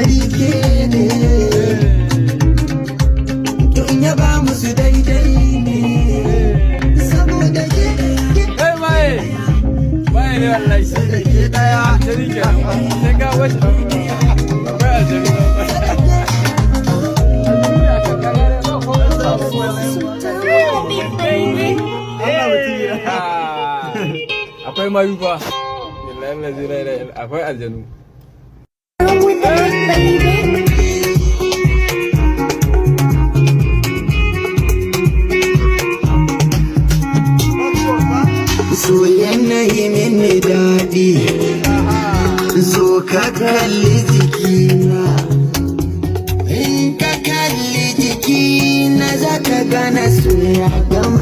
alkawari ke ne, to in yaba musu daidai ne, saboda ke mai ne wallahi shi da ke daya ta rike sai ga wata ba a jami akwai mayu fa akwai aljanu so yanayi mini daɗi, zo ka kalli jikina, in ka kalli jikina za ka gana so ya gama